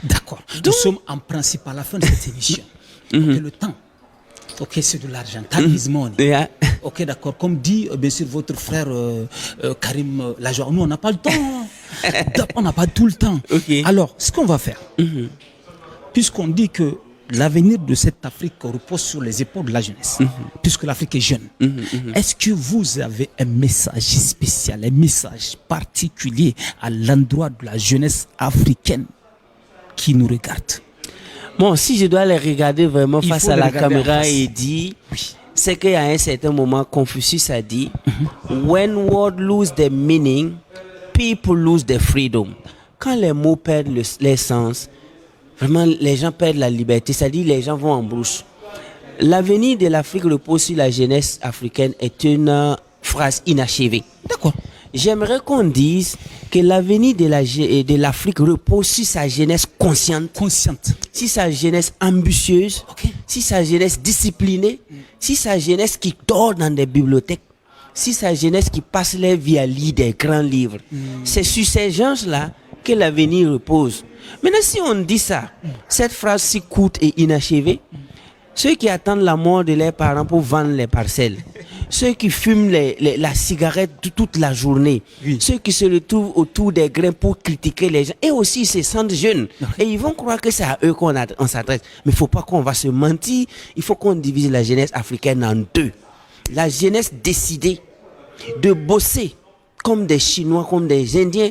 D'accord. Nous sommes en principe à la fin de cette émission. Ok, le temps. Ok, c'est de l'argent. Time is money. Yeah. Ok, d'accord. Comme dit, bien sûr, votre frère Karim Lajoie, nous, on n'a pas le temps. On n'a pas tout le temps. Ok. Alors, ce qu'on va faire, puisqu'on dit que l'avenir de cette Afrique repose sur les épaules de la jeunesse, puisque l'Afrique est jeune, est-ce que vous avez un message spécial, un message particulier à l'endroit de la jeunesse africaine qui nous regarde? Bon, si je dois les regarder vraiment Il face faut à les la regarder en caméra face. et dire, c'est qu'à un certain moment, Confucius a dit, when words lose their meaning, people lose their freedom. Quand les mots perdent leur sens, vraiment, les gens perdent la liberté, c'est-à-dire les gens vont en brousse. L'avenir de l'Afrique repose sur la jeunesse africaine est une phrase inachevée. D'accord. J'aimerais qu'on dise que l'avenir de l'Afrique repose sur sa jeunesse consciente, sur sa jeunesse ambitieuse, sur sa jeunesse disciplinée, sur sa jeunesse qui dort dans des bibliothèques, sur sa jeunesse qui passe leur vie à lire des grands livres. C'est sur ces gens-là que l'avenir repose. Maintenant, si on dit ça, cette phrase si courte et inachevée, ceux qui attendent la mort de leurs parents pour vendre les parcelles, ceux qui fument la cigarette toute la journée, ceux qui se retrouvent autour des grains pour critiquer les gens, et aussi ils se sentent jeunes. Et ils vont croire que c'est à eux qu'on s'adresse. Mais il ne faut pas qu'on va se mentir, il faut qu'on divise la jeunesse africaine en deux. La jeunesse décidée de bosser comme des Chinois, comme des Indiens,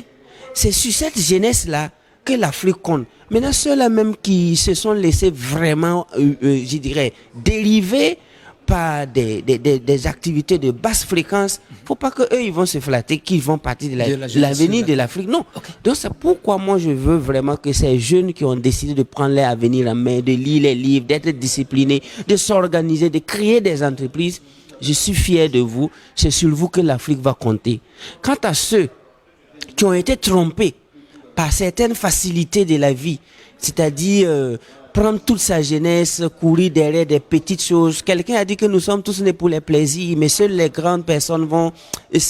c'est sur cette jeunesse-là que l'Afrique compte. Maintenant, ceux-là même qui se sont laissés vraiment, je dirais, dériver par des activités de basse fréquence, il ne faut pas qu'eux, ils vont se flatter qu'ils vont partir de l'avenir de l'Afrique. Non. Okay. Donc, c'est pourquoi moi, je veux vraiment que ces jeunes qui ont décidé de prendre leur avenir en main, de lire les livres, d'être disciplinés, de s'organiser, de créer des entreprises, je suis fier de vous. C'est sur vous que l'Afrique va compter. Quant à ceux qui ont été trompés par certaines facilités de la vie, c'est-à-dire prendre toute sa jeunesse, courir derrière des petites choses. Quelqu'un a dit que nous sommes tous nés pour les plaisirs, mais seules les grandes personnes vont... mais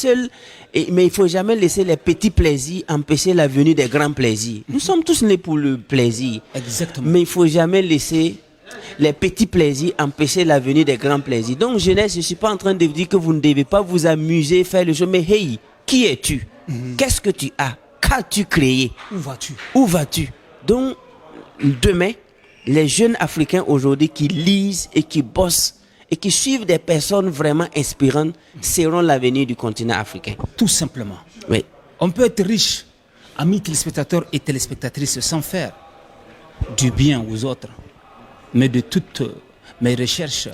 il ne faut jamais laisser les petits plaisirs empêcher la venue des grands plaisirs. Nous sommes tous nés pour le plaisir. Exactement. Mais il ne faut jamais laisser les petits plaisirs empêcher la venue des grands plaisirs. Donc, jeunesse, je ne suis pas en train de vous dire que vous ne devez pas vous amuser, faire le jeu, mais hey, qui es-tu? Qu'est-ce que tu as? Qu'as-tu créé? Où vas-tu? Où vas-tu? Donc, demain, les jeunes Africains aujourd'hui qui lisent et qui bossent et qui suivent des personnes vraiment inspirantes seront l'avenir du continent africain. Tout simplement. Oui. On peut être riche, amis téléspectateurs et téléspectatrices, sans faire du bien aux autres. Mais de toutes mes recherches,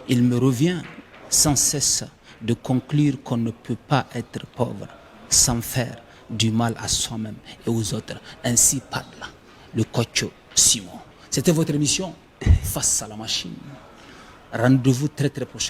il me revient sans cesse de conclure qu'on ne peut pas être pauvre sans faire du mal à soi-même et aux autres. Ainsi parle le coach Simon. C'était votre émission Face à la machine. Rendez-vous très très prochainement.